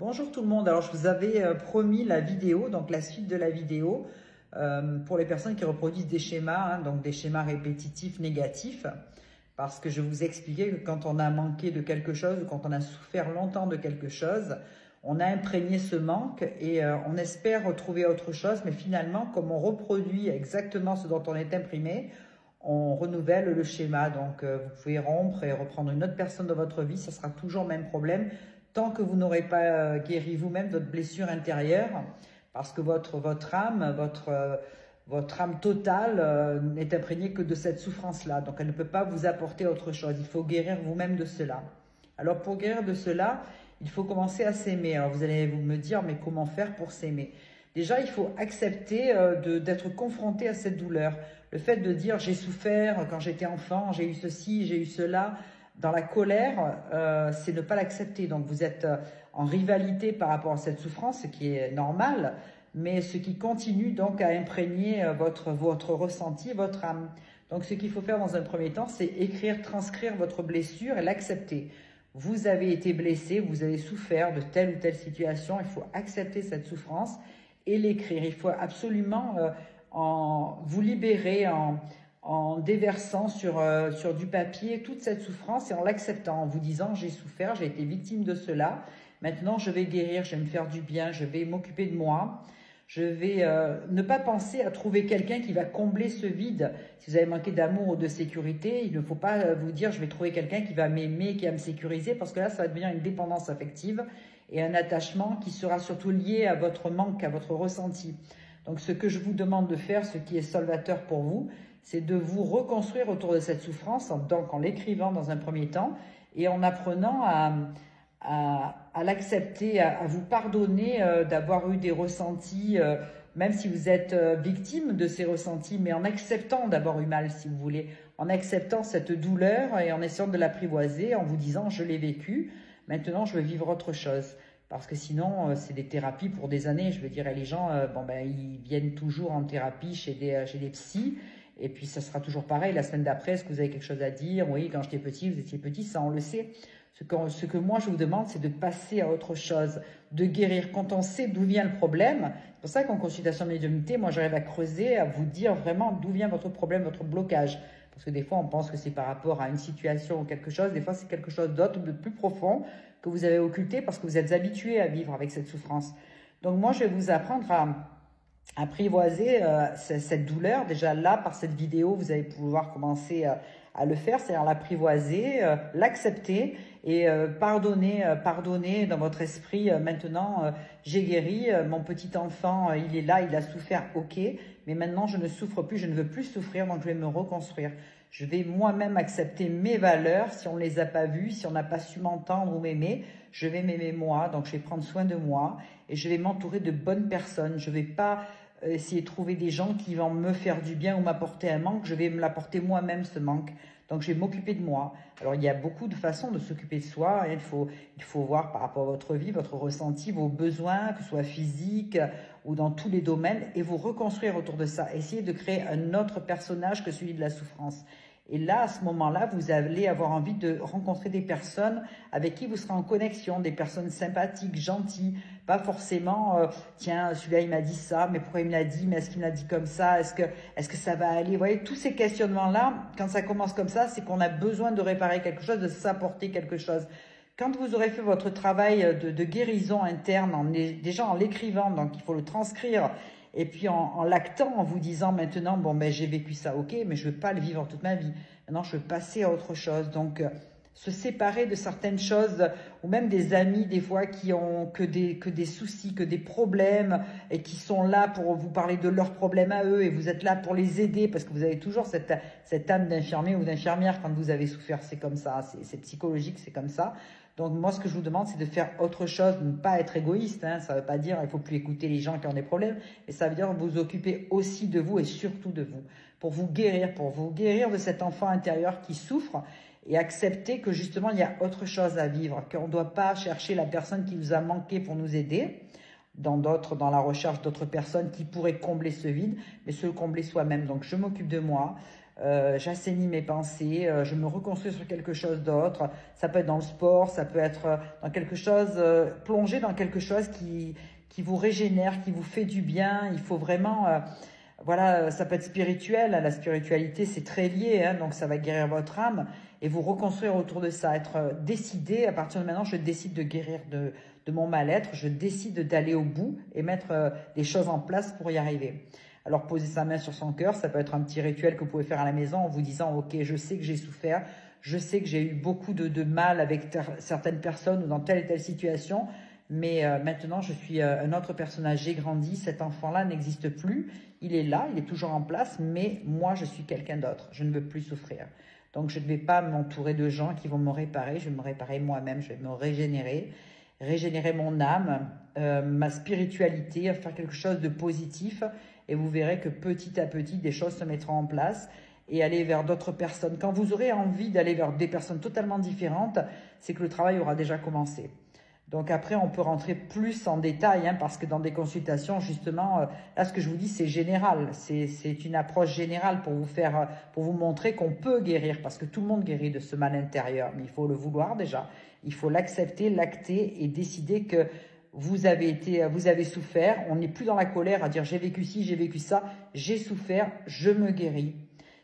Bonjour tout le monde, alors je vous avais promis la vidéo, donc la suite de la vidéo pour les personnes qui reproduisent des schémas, donc des schémas répétitifs négatifs, parce que je vous expliquais que quand on a manqué de quelque chose ou quand on a souffert longtemps de quelque chose, on a imprégné ce manque et on espère retrouver autre chose, mais finalement comme on reproduit exactement ce dont on est imprimé, on renouvelle le schéma. Donc vous pouvez rompre et reprendre une autre personne dans votre vie, ça sera toujours le même problème tant que vous n'aurez pas guéri vous-même votre blessure intérieure, parce que votre âme, votre âme totale n'est imprégnée que de cette souffrance-là. Donc elle ne peut pas vous apporter autre chose. Il faut guérir vous-même de cela. Alors pour guérir de cela, il faut commencer à s'aimer. Alors vous allez me dire, mais comment faire pour s'aimer? Déjà, il faut accepter d'être confronté à cette douleur. Le fait de dire j'ai souffert quand j'étais enfant, j'ai eu ceci, j'ai eu cela, dans la colère, c'est ne pas l'accepter. Donc vous êtes en rivalité par rapport à cette souffrance, ce qui est normal, mais ce qui continue donc à imprégner votre ressenti, votre âme. Donc ce qu'il faut faire dans un premier temps, c'est écrire, transcrire votre blessure et l'accepter. Vous avez été blessé, vous avez souffert de telle ou telle situation, il faut accepter cette souffrance et l'écrire. Il faut absolument vous libérer en déversant sur du papier toute cette souffrance et en l'acceptant, en vous disant j'ai souffert, j'ai été victime de cela, maintenant je vais guérir, je vais me faire du bien, je vais m'occuper de moi, je vais ne pas penser à trouver quelqu'un qui va combler ce vide. Si vous avez manqué d'amour ou de sécurité, il ne faut pas vous dire je vais trouver quelqu'un qui va m'aimer, qui va me sécuriser, parce que là ça va devenir une dépendance affective et un attachement qui sera surtout lié à votre manque, à votre ressenti. Donc ce que je vous demande de faire, ce qui est salvateur pour vous, c'est de vous reconstruire autour de cette souffrance, donc en l'écrivant dans un premier temps et en apprenant à l'accepter, à vous pardonner d'avoir eu des ressentis, même si vous êtes victime de ces ressentis, mais en acceptant d'avoir eu mal, si vous voulez, en acceptant cette douleur et en essayant de l'apprivoiser, en vous disant je l'ai vécu, maintenant je veux vivre autre chose. Parce que sinon, c'est des thérapies pour des années. Je veux dire, et les gens, ils viennent toujours en thérapie chez des psys. Et puis, ça sera toujours pareil. La semaine d'après, est-ce que vous avez quelque chose à dire? Oui, quand j'étais petit, vous étiez petit, ça, on le sait. Ce que moi, je vous demande, c'est de passer à autre chose, de guérir. Quand on sait d'où vient le problème, c'est pour ça qu'en consultation de médiumnité, moi, j'arrive à creuser, à vous dire vraiment d'où vient votre problème, votre blocage. Parce que des fois, on pense que c'est par rapport à une situation ou quelque chose. Des fois, c'est quelque chose d'autre, de plus profond, que vous avez occulté parce que vous êtes habitué à vivre avec cette souffrance. Donc moi, je vais vous apprendre à apprivoiser cette douleur. Déjà là, par cette vidéo, vous allez pouvoir commencer à le faire, c'est-à-dire l'apprivoiser, l'accepter et pardonner dans votre esprit. Maintenant, j'ai guéri, mon petit enfant, il est là, il a souffert, ok, mais maintenant je ne souffre plus, je ne veux plus souffrir, donc je vais me reconstruire. Je vais moi-même accepter mes valeurs. Si on ne les a pas vues, si on n'a pas su m'entendre ou m'aimer, je vais m'aimer moi. Donc, je vais prendre soin de moi et je vais m'entourer de bonnes personnes. Je ne vais pas essayer de trouver des gens qui vont me faire du bien ou m'apporter un manque. Je vais me l'apporter moi-même, ce manque. Donc, je vais m'occuper de moi. Alors, il y a beaucoup de façons de s'occuper de soi. Il faut voir par rapport à votre vie, votre ressenti, vos besoins, que ce soit physique ou dans tous les domaines, et vous reconstruire autour de ça. Essayez de créer un autre personnage que celui de la souffrance. Et là, à ce moment-là, vous allez avoir envie de rencontrer des personnes avec qui vous serez en connexion, des personnes sympathiques, gentilles, pas forcément tiens, celui-là il m'a dit ça, mais pourquoi il me l'a dit, mais est-ce qu'il me l'a dit comme ça, est-ce que ça va aller? Vous voyez, tous ces questionnements-là, quand ça commence comme ça, c'est qu'on a besoin de réparer quelque chose, de s'apporter quelque chose. Quand vous aurez fait votre travail de guérison interne, déjà en l'écrivant, donc il faut le transcrire, et puis en l'actant, en vous disant maintenant, bon ben j'ai vécu ça, ok, mais je veux pas le vivre toute ma vie. Maintenant, je veux passer à autre chose. Donc, se séparer de certaines choses, ou même des amis des fois qui ont que des soucis, que des problèmes, et qui sont là pour vous parler de leurs problèmes à eux, et vous êtes là pour les aider, parce que vous avez toujours cette âme d'infirmier ou d'infirmière quand vous avez souffert, c'est comme ça, c'est psychologique, c'est comme ça. Donc moi, ce que je vous demande, c'est de faire autre chose, ne pas être égoïste. Hein. Ça ne veut pas dire qu'il ne faut plus écouter les gens qui ont des problèmes, mais ça veut dire vous occuper aussi de vous et surtout de vous, pour vous guérir de cet enfant intérieur qui souffre et accepter que justement, il y a autre chose à vivre, qu'on ne doit pas chercher la personne qui nous a manqué pour nous aider, dans la recherche d'autres personnes qui pourraient combler ce vide, mais se le combler soi-même. Donc je m'occupe de moi, j'assainis mes pensées, je me reconstruis sur quelque chose d'autre. Ça peut être dans le sport, ça peut être dans quelque chose, plonger dans quelque chose qui vous régénère, qui vous fait du bien. Il faut vraiment, voilà, ça peut être spirituel. La spiritualité, c'est très lié, hein, donc ça va guérir votre âme et vous reconstruire autour de ça. Être décidé, à partir de maintenant, je décide de guérir de mon mal-être, je décide d'aller au bout et mettre des choses en place pour y arriver. Alors, poser sa main sur son cœur, ça peut être un petit rituel que vous pouvez faire à la maison en vous disant « Ok, je sais que j'ai souffert, je sais que j'ai eu beaucoup de mal avec certaines personnes ou dans telle et telle situation, mais maintenant, je suis un autre personnage, j'ai grandi, cet enfant-là n'existe plus, il est là, il est toujours en place, mais moi, je suis quelqu'un d'autre, je ne veux plus souffrir. Donc, je ne vais pas m'entourer de gens qui vont me réparer, je vais me réparer moi-même, je vais me régénérer mon âme, ma spiritualité, faire quelque chose de positif et vous verrez que petit à petit, des choses se mettront en place et aller vers d'autres personnes. Quand vous aurez envie d'aller vers des personnes totalement différentes, c'est que le travail aura déjà commencé. Donc après, on peut rentrer plus en détail, hein, parce que dans des consultations, justement, là, ce que je vous dis, c'est général. C'est une approche générale pour vous montrer qu'on peut guérir, parce que tout le monde guérit de ce mal intérieur. Mais il faut le vouloir déjà. Il faut l'accepter, l'acter et décider que vous avez souffert. On n'est plus dans la colère à dire j'ai vécu ci, j'ai vécu ça. J'ai souffert, je me guéris.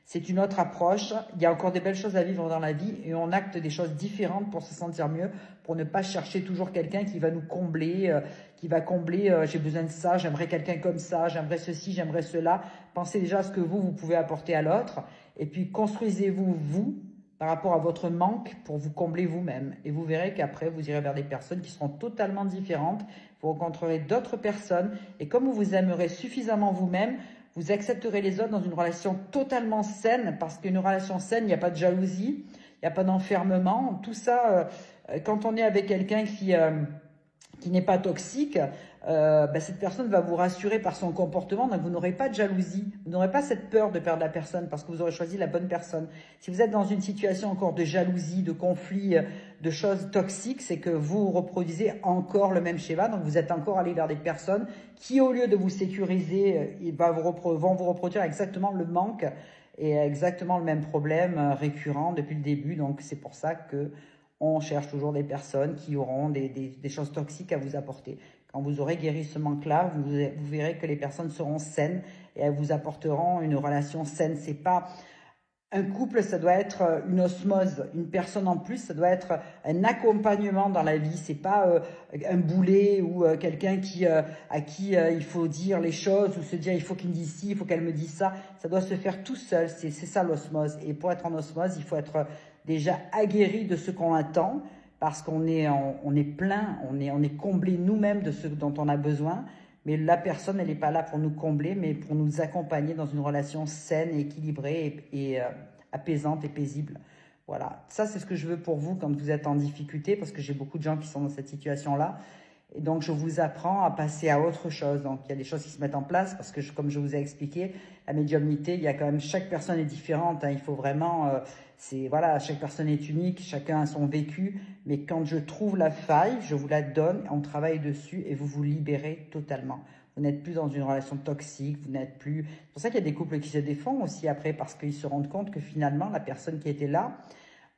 C'est une autre approche. Il y a encore des belles choses à vivre dans la vie et on acte des choses différentes pour se sentir mieux, pour ne pas chercher toujours quelqu'un qui va nous combler, qui va combler j'ai besoin de ça, j'aimerais quelqu'un comme ça, j'aimerais ceci, j'aimerais cela. Pensez déjà à ce que vous pouvez apporter à l'autre et puis construisez-vous, vous, par rapport à votre manque pour vous combler vous-même. Et vous verrez qu'après, vous irez vers des personnes qui seront totalement différentes. Vous rencontrerez d'autres personnes et comme vous vous aimerez suffisamment vous-même, vous accepterez les autres dans une relation totalement saine, parce qu'une relation saine, il n'y a pas de jalousie, il n'y a pas d'enfermement. Tout ça, quand on est avec quelqu'un qui n'est pas toxique, cette personne va vous rassurer par son comportement, donc vous n'aurez pas de jalousie, vous n'aurez pas cette peur de perdre la personne parce que vous aurez choisi la bonne personne. Si vous êtes dans une situation encore de jalousie, de conflit, de choses toxiques, c'est que vous reproduisez encore le même schéma, donc vous êtes encore allé vers des personnes qui, au lieu de vous sécuriser, vont vous reproduire exactement le manque et exactement le même problème récurrent depuis le début, donc c'est pour ça que on cherche toujours des personnes qui auront des choses toxiques à vous apporter. Quand vous aurez guéri ce manque-là, vous verrez que les personnes seront saines et elles vous apporteront une relation saine. C'est pas un couple, ça doit être une osmose. Une personne en plus, ça doit être un accompagnement dans la vie. C'est pas un boulet ou quelqu'un à qui il faut dire les choses ou se dire il faut qu'il me dise ci, il faut qu'elle me dise ça. Ça doit se faire tout seul. C'est ça l'osmose. Et pour être en osmose, il faut être déjà aguerri de ce qu'on attend, parce qu'on est plein, on est comblé nous-mêmes de ce dont on a besoin, mais la personne, elle n'est pas là pour nous combler, mais pour nous accompagner dans une relation saine, équilibrée et apaisante et paisible. Voilà, ça c'est ce que je veux pour vous quand vous êtes en difficulté, parce que j'ai beaucoup de gens qui sont dans cette situation-là. Et donc, je vous apprends à passer à autre chose. Donc, il y a des choses qui se mettent en place parce que, comme je vous ai expliqué, la médiumnité, il y a quand même, chaque personne est différente. Hein, il faut vraiment, voilà, chaque personne est unique, chacun a son vécu. Mais quand je trouve la faille, je vous la donne, on travaille dessus et vous vous libérez totalement. Vous n'êtes plus dans une relation toxique, vous n'êtes plus... C'est pour ça qu'il y a des couples qui se défendent aussi après, parce qu'ils se rendent compte que finalement, la personne qui était là,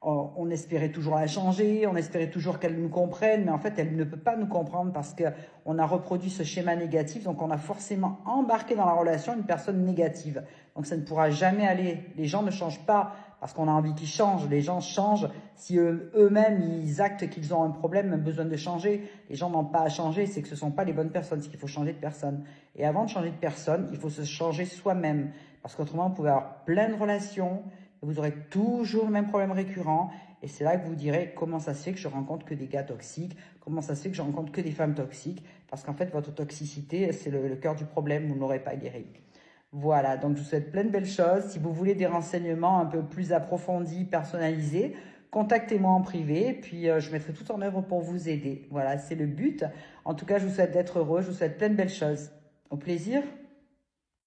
on espérait toujours la changer, on espérait toujours qu'elle nous comprenne, mais en fait, elle ne peut pas nous comprendre parce qu'on a reproduit ce schéma négatif, donc on a forcément embarqué dans la relation une personne négative. Donc ça ne pourra jamais aller. Les gens ne changent pas parce qu'on a envie qu'ils changent. Les gens changent si eux-mêmes, ils actent qu'ils ont un problème, un besoin de changer. Les gens n'ont pas à changer, c'est que ce ne sont pas les bonnes personnes, c'est qu'il faut changer de personne. Et avant de changer de personne, il faut se changer soi-même. Parce qu'autrement, vous pouvez avoir plein de relations, vous aurez toujours le même problème récurrent et c'est là que vous direz comment ça se fait que je rencontre que des gars toxiques, comment ça se fait que je rencontre que des femmes toxiques, parce qu'en fait votre toxicité c'est le cœur du problème, vous ne l'aurez pas guéri. Voilà, donc je vous souhaite plein de belles choses. Si vous voulez des renseignements un peu plus approfondis, personnalisés, contactez-moi en privé, puis je mettrai tout en œuvre pour vous aider. Voilà, c'est le but. En tout cas, je vous souhaite d'être heureux, je vous souhaite plein de belles choses. Au plaisir.